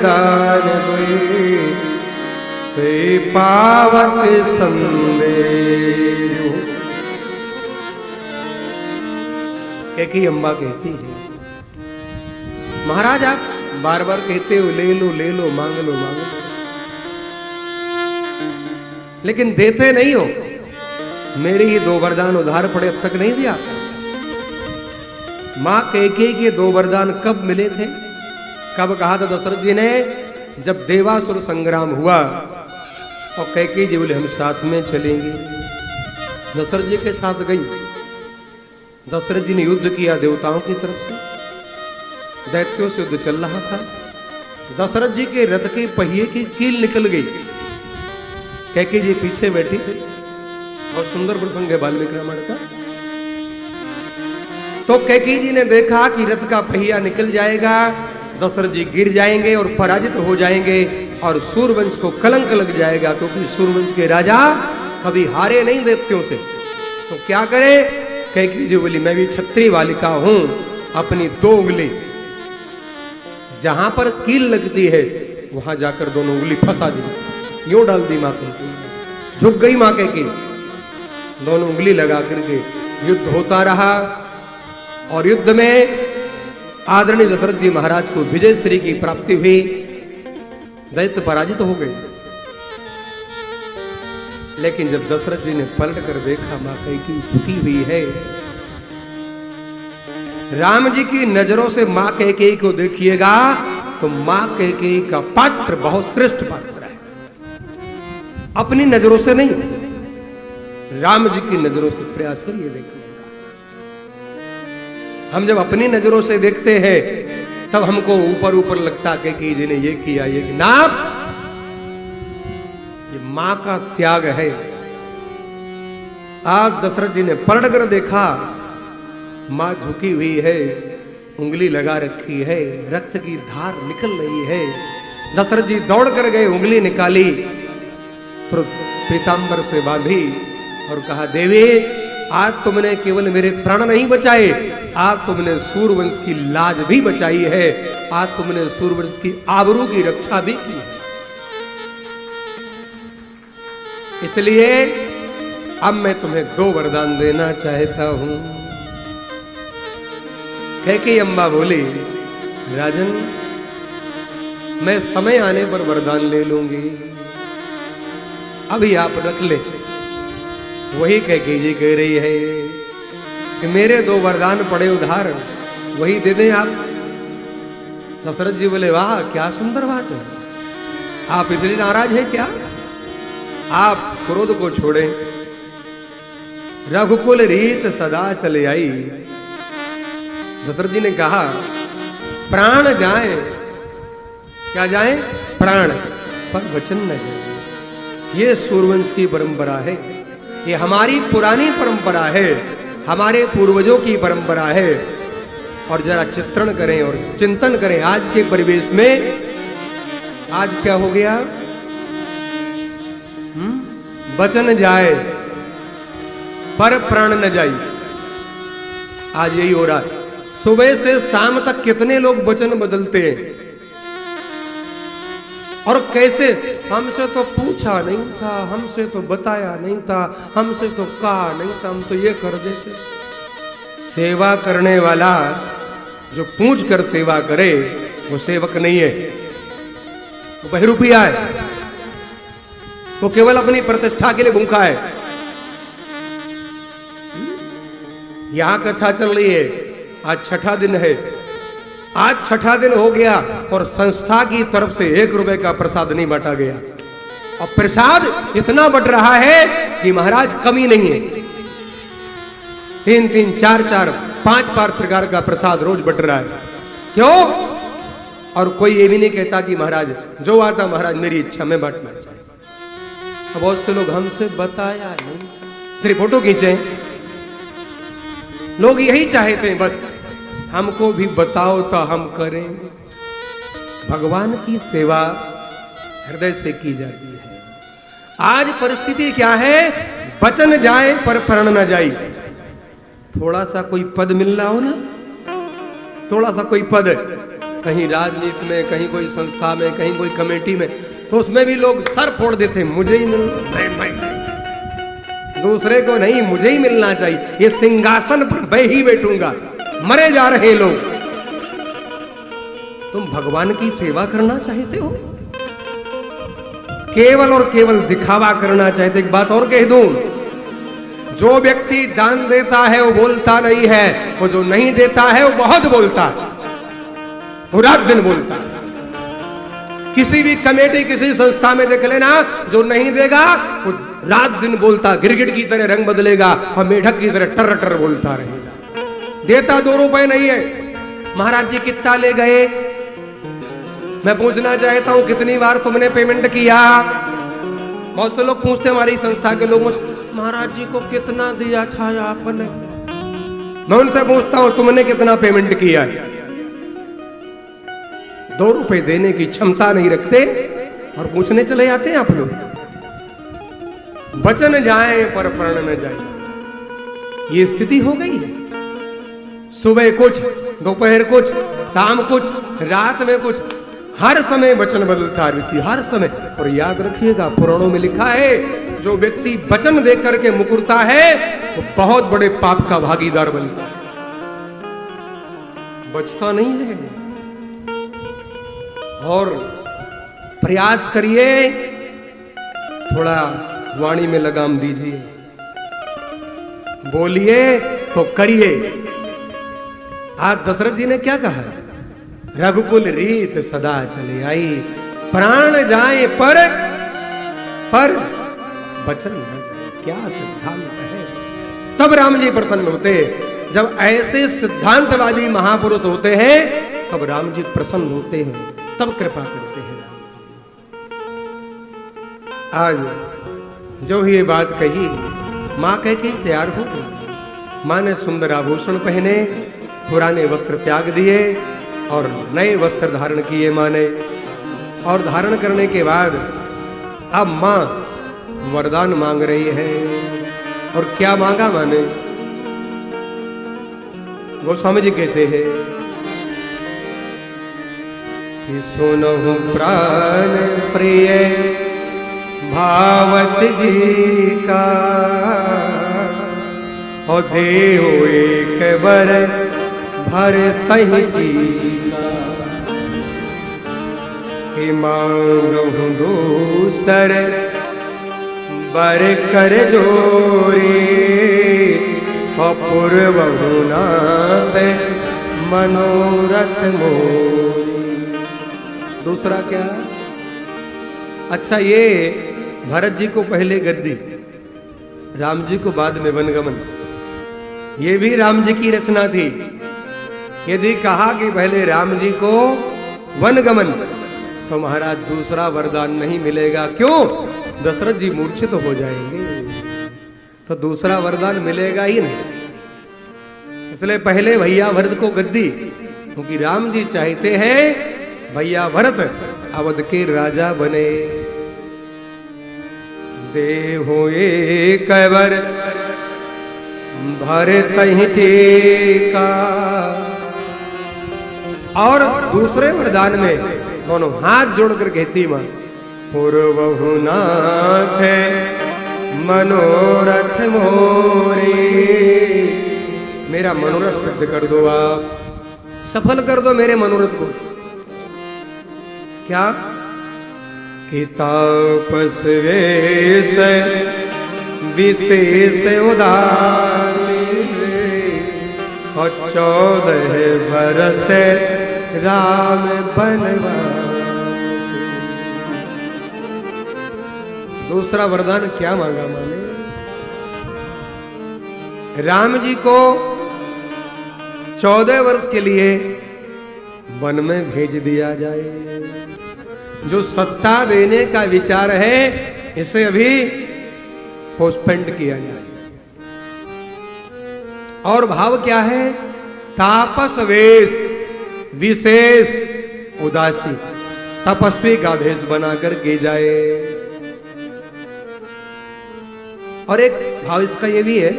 वरदान ते पावत संदेह। कैकेयी अम्बा कहती है, महाराज आप बार बार कहते हो ले लो मांग लो, लेकिन देते नहीं हो। मेरे ही 2 वरदान उधार पड़े, अब तक नहीं दिया। मां कैकेयी के 2 वरदान कब मिले थे? कब कहा था दशरथ जी ने? जब देवासुर संग्राम हुआ और कैकेयी जी बोले हम साथ में चलेंगे। दशरथ जी के साथ गई। दशरथ जी ने युद्ध किया देवताओं की तरफ से, दैत्यों से युद्ध चल रहा था। दशरथ जी के रथ के पहिए की कील निकल गई। कैकेयी जी पीछे बैठी थी। और सुंदर प्रसंग है वाल्मीकि रामायण का। तो कैकेयी जी ने देखा कि रथ का पहिया निकल जाएगा, दशरथ जी गिर जाएंगे और पराजित हो जाएंगे और सूर्यवंश को कलंक लग जाएगा, क्योंकि सूर्यवंश के राजा कभी हारे नहीं दैत्यों से। तो क्या करे? कैकेयी जी बोली मैं भी क्षत्रिय बालिका हूं, अपनी 2 उंगली जहां पर कील लगती है वहां जाकर दोनों उंगली फंसा दी, यूं डाल दी मां कैकेयी। झुक गई मां कैकेयी, दोनों उंगली लगा करके युद्ध होता रहा। और युद्ध में आदरणीय दशरथ जी महाराज को विजय श्री की प्राप्ति हुई। दैत्य पराजित हो गए। लेकिन जब दशरथ जी ने पलट कर देखा मां कैकेयी झुकी हुई है, राम जी की नजरों से मां कैकेयी को देखिएगा तो मां कैकेयी का पात्र बहुत श्रेष्ठ पात्र है। अपनी नजरों से नहीं, राम जी की नजरों से प्रयास करिए देखने का। हम जब अपनी नजरों से देखते हैं तब हमको ऊपर ऊपर लगता है कि जी ने ये किया ये ना, ये मां का त्याग है। आज दशरथ जी ने पलट कर देखा, मां झुकी हुई है, उंगली लगा रखी है, रक्त की धार निकल रही है। दशरथ जी दौड़ कर गए, उंगली निकाली, तो पीतांबर से बांधी और कहा देवी आज तुमने केवल मेरे प्राण नहीं बचाए, आज तुमने सूर्यवंश की लाज भी बचाई है, आज तुमने सूर्यवंश की आबरू की रक्षा भी की है। इसलिए अब मैं तुम्हें 2 वरदान देना चाहता हूं। कैकेयी अम्बा बोली राजन मैं समय आने पर वरदान ले लूंगी, अभी आप रख ले। वही कैकेयी जी कह रही है कि मेरे 2 वरदान पड़े उधार, वही दे दें आप। दशरथ जी बोले वाह क्या सुंदर बात है, आप इसलिए नाराज हैं क्या? आप क्रोध को छोड़ें। रघुकुल रीत सदा चले आई। दशरथ जी ने कहा प्राण जाए, क्या जाए? प्राण, पर वचन न जाए। ये सूर्यवंश की परंपरा है, ये हमारी पुरानी परंपरा है, हमारे पूर्वजों की परंपरा है। और जरा चित्रण करें और चिंतन करें आज के परिवेश में। आज क्या हो गया? वचन जाए पर प्राण न जाए। आज यही हो रहा है। सुबह से शाम तक कितने लोग वचन बदलते हैं, और कैसे? हमसे तो पूछा नहीं था, हमसे तो बताया नहीं था, हमसे तो कहा नहीं था, हम तो ये कर देते। सेवा करने वाला जो पूछ कर सेवा करे वो सेवक नहीं है, वो बहरूपिया है, वो केवल अपनी प्रतिष्ठा के लिए भूखा है। यहां कथा चल रही है, आज 6ठा दिन है। आज 6ठा दिन हो गया और संस्था की तरफ से 1 रुपए का प्रसाद नहीं बांटा गया। और प्रसाद इतना बट रहा है कि महाराज कमी नहीं है। 3-3, 4-4, 5 प्रकार का प्रसाद रोज बट रहा है। क्यों? और कोई ये भी नहीं कहता कि महाराज जो आता महाराज मेरी इच्छा में बांटना चाहिए। अब बहुत से लोग हमसे बताया नहीं, तेरी फोटो खींचे। लोग यही चाहते हैं बस हमको भी बताओ तो हम करें। भगवान की सेवा हृदय से की जाती है। आज परिस्थिति क्या है? वचन जाए पर प्राण न जाए। थोड़ा सा कोई पद मिल रहा हो ना, थोड़ा सा कोई पद, कहीं राजनीति में, कहीं कोई संस्था में, कहीं कोई कमेटी में, तो उसमें भी लोग सर फोड़ देते, मुझे ही मिलना, दूसरे को नहीं, मुझे ही मिलना चाहिए, ये सिंहासन पर मैं ही बैठूंगा। मरे जा रहे लोग। तुम भगवान की सेवा करना चाहते हो, केवल और केवल दिखावा करना चाहते। एक बात और कह दूं, जो व्यक्ति दान देता है वो बोलता नहीं है, वो जो नहीं देता है वो बहुत बोलता है, वो रात दिन बोलता है। किसी भी कमेटी, किसी संस्था में देख लेना, जो नहीं देगा वो रात दिन बोलता, गिरगिट की तरह रंग बदलेगा और मेढक की तरह टर टर बोलता रहेगा। देता 2 रुपए नहीं है। महाराज जी कितना ले गए? मैं पूछना चाहता हूं, कितनी बार तुमने पेमेंट किया? बहुत से लोग पूछते, हमारी संस्था के लोग, महाराज जी को कितना दिया था आपने? मैं उनसे पूछता हूं, तुमने कितना पेमेंट किया? 2 रुपए देने की क्षमता नहीं रखते और पूछने चले जाते हैं आप लोग। वचन जाए पर प्रण न जाए, ये स्थिति हो गई है। सुबह कुछ, दोपहर कुछ, शाम कुछ, रात में कुछ, हर समय वचन बदलता रहती, हर समय। और याद रखिएगा, पुराणों में लिखा है, जो व्यक्ति वचन देकर के मुकरता है वो बहुत बड़े पाप का भागीदार बनता है, बचता नहीं है। और प्रयास करिए, थोड़ा वाणी में लगाम दीजिए, बोलिए तो करिए। आज दशरथ जी ने क्या कहा? रघुकुल रीत सदा चले आई, प्राण जाए पर वचन न जाए। क्या सिद्धांत है! तब राम जी प्रसन्न होते। जब ऐसे सिद्धांतवादी महापुरुष होते हैं तब राम जी प्रसन्न होते हैं, तब कृपा करते हैं। आज जो ये बात कही, मां कह के तैयार हो गई। मां ने सुंदर आभूषण पहने, पुराने वस्त्र त्याग दिए और नए वस्त्र धारण किए मां ने। और धारण करने के बाद अब मां वरदान मांग रही है। और क्या मांगा मां ने? गोस्वामी जी कहते हैं कि सुनहु प्राण प्रिय भावत जी का, और देहो एक बर भर तहि टीका, कि मांगहु दूसर बर कर जोरी, अपूर्वहु नाथ मनोरथ मोरी। दूसरा क्या? अच्छा, ये भरत जी को पहले गद्दी, राम जी को बाद में वनगमन, ये भी राम जी की रचना थी। यदि कहा कि पहले राम जी को वनगमन, तो महाराज दूसरा वरदान नहीं मिलेगा। क्यों? दशरथ जी मूर्छित हो जाएंगे, तो दूसरा वरदान मिलेगा ही नहीं। इसलिए पहले भैया भरत को गद्दी, क्योंकि राम जी चाहते हैं भैया भरत अवध के राजा बने। देहो एक बर भर तहि टीका। और दूसरे वरदान में दोनों हाथ जोड़कर कहती मां, पूर्वहु नाथ मनोरथ मोरे। मेरा मनोरथ सिद्ध कर दो, आप सफल कर दो मेरे मनोरथ को। क्या? कि तापस वेश विशेष उदासी, और 14 बरस राम बनवासी। दूसरा वरदान क्या मांगा माने? राम जी को 14 वर्ष के लिए वन में भेज दिया जाए। जो सत्ता देने का विचार है, इसे अभी पोस्टपोन्ड किया जाए। और भाव क्या है? तापस वेश विशेष उदासी, तपस्वी का भेष बनाकर के जाए। और एक भाव इसका ये भी है,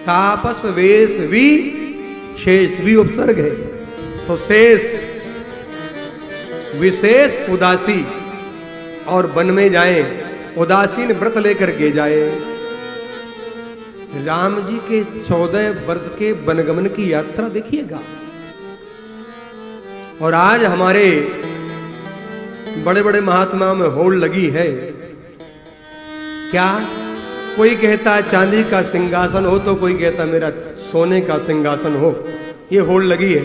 तापस वेश वि शेष, वि उपसर्ग है, तो शेष विशेष उदासी और वन में जाएं, उदासीन व्रत लेकर के जाए। राम जी के 14 वर्ष के वनगमन की यात्रा देखिएगा। और आज हमारे बड़े बड़े महात्माओं में होड़ लगी है। क्या? कोई कहता चांदी का सिंहासन हो, तो कोई कहता मेरा सोने का सिंहासन हो। ये होड़ लगी है।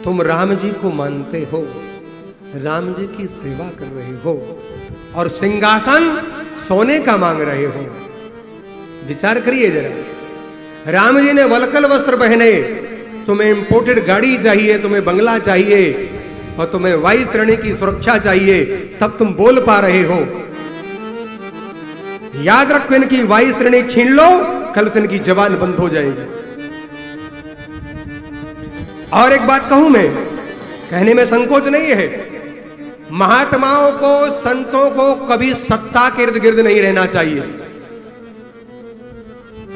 तुम राम जी को मानते हो, राम जी की सेवा कर रहे हो, और सिंहासन सोने का मांग रहे हो। विचार करिए जरा। राम जी ने वलकल वस्त्र पहने, तुम्हें इंपोर्टेड गाड़ी चाहिए, तुम्हें बंगला चाहिए, और तुम्हें वायु श्रेणी की सुरक्षा चाहिए, तब तुम बोल पा रहे हो। याद रखो, इनकी वायु श्रेणी छीन लो, कल से इनकी जबान बंद हो जाएगी। और एक बात कहूं मैं, कहने में संकोच नहीं है, महात्माओं को, संतों को कभी सत्ता के इर्द गिर्द नहीं रहना चाहिए।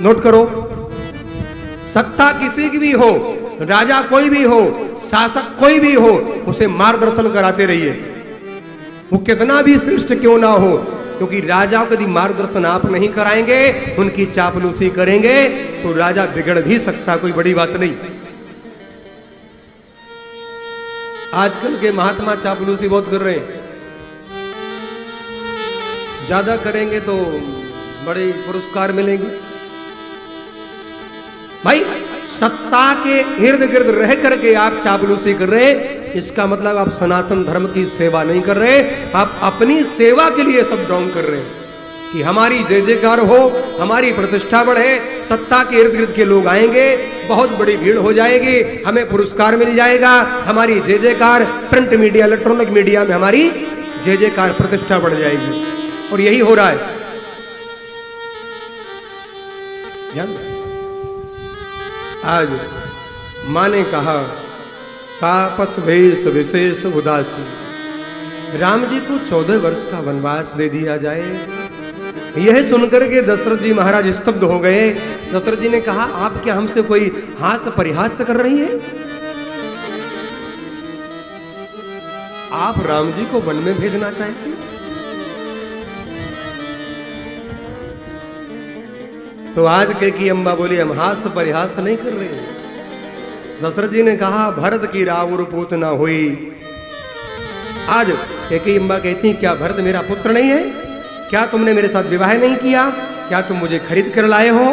नोट करो, सत्ता किसी की भी हो, राजा कोई भी हो, शासक कोई भी हो, उसे मार्गदर्शन कराते रहिए, वो कितना भी श्रेष्ठ क्यों ना हो। क्योंकि राजा को यदि मार्गदर्शन आप नहीं कराएंगे, उनकी चापलूसी करेंगे, तो राजा बिगड़ भी सकता, कोई बड़ी बात नहीं। आजकल के महात्मा चापलूसी बहुत कर रहे हैं, ज्यादा करेंगे तो बड़े पुरस्कार मिलेंगे। भाई, सत्ता के इर्द गिर्द रह करके आप चापलूसी कर रहे हैं, इसका मतलब आप सनातन धर्म की सेवा नहीं कर रहे, आप अपनी सेवा के लिए सब डाउन कर रहे हैं कि हमारी जय जयकार हो, हमारी प्रतिष्ठा बढ़े, सत्ता के इर्द गिर्द के लोग आएंगे, बहुत बड़ी भीड़ हो जाएगी, हमें पुरस्कार मिल जाएगा, हमारी जय जयकार प्रिंट मीडिया, इलेक्ट्रॉनिक मीडिया में हमारी जय जयकार, प्रतिष्ठा बढ़ जाएगी। और यही हो रहा है। आज मां ने कहा, तापस वेश विशेष उदासी। राम जी को 14 वर्ष का वनवास दे दिया जाए। यह सुनकर के दशरथ जी महाराज स्तब्ध हो गए। दशरथ जी ने कहा, आप क्या हमसे कोई हास परिहास कर रही है? आप राम जी को वन में भेजना चाहते? तो आज कैकेयी अम्बा बोली, हम हास परिहास नहीं कर रहे हैं। दशरथ जी ने कहा, भरत की रावण पूतना हुई। आज कैकेयी अम्बा कहती, क्या भरत मेरा पुत्र नहीं है? क्या तुमने मेरे साथ विवाह नहीं किया? क्या तुम मुझे खरीद कर लाए हो?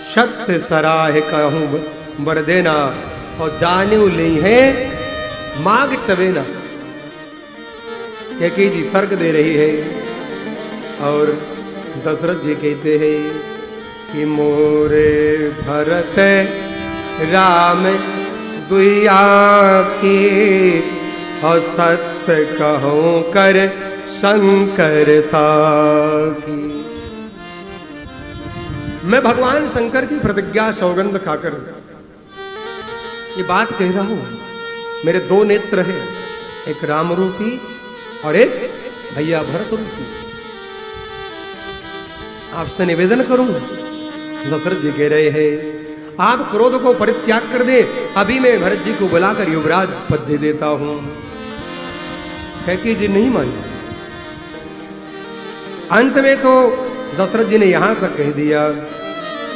सत्य सराह कहूं बर देना, और जाने ले है माग चवेना। कैकेयी जी तर्क दे रही है, और दशरथ जी कहते हैं कि मोरे भरत राम दुई आँखी, और सत्य कहूं कर शंकर साकी। मैं भगवान शंकर की प्रतिज्ञा सौगंध खाकर ये बात कह रहा हूं। मेरे 2 नेत्र हैं, एक राम रूपी और एक भैया भरत रूपी। आपसे निवेदन करूं, दशरथ जी कह रहे हैं, आप क्रोध को परित्याग कर दे, अभी मैं भरत जी को बुलाकर युवराज पद दे देता हूं। कैकेयी जी नहीं मानी। अंत में तो दशरथ जी ने यहां तक कह दिया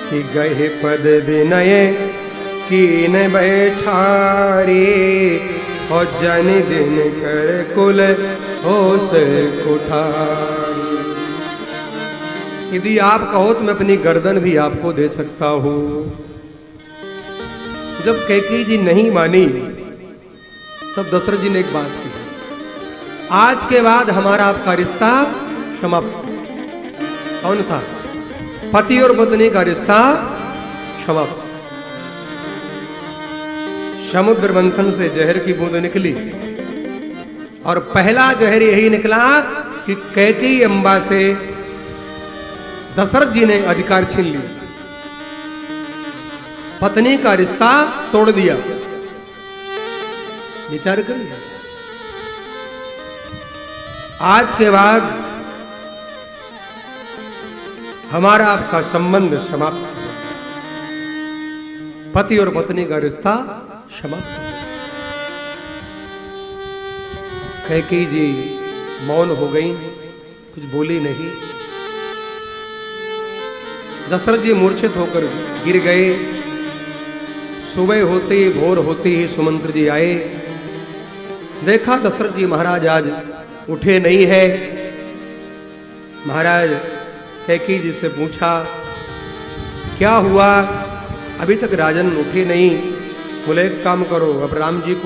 कि गए पद विनय कीन बैठारे, और जन दिन कर कुल होश कुठारी। यदि आप कहो तो मैं अपनी गर्दन भी आपको दे सकता हूं। जब कैकेयी जी नहीं मानी, तब दशरथ जी ने एक बात की, आज के बाद हमारा आपका रिश्ता समाप्त। कौन सा? पति और पत्नी का रिश्ता समाप्त। समुद्र मंथन से जहर की बूंद निकली, और पहला जहर यही निकला कि कैकेयी अम्बा से दशरथ जी ने अधिकार छीन लिया, पत्नी का रिश्ता तोड़ दिया। विचार करिए, आज के बाद हमारा आपका संबंध समाप्त, पति और पत्नी का रिश्ता समाप्त हो। कैकेयी जी मौन हो गई, कुछ बोली नहीं। दशरथ जी मूर्छित होकर गिर गए। सुबह होते ही, भोर होते ही सुमंत्र जी आए। देखा दशरथ जी महाराज आज उठे नहीं है। महाराज कैकेयी जी से पूछा क्या हुआ, अभी तक राजन उठे नहीं। बोले एक काम करो, अब राम जी को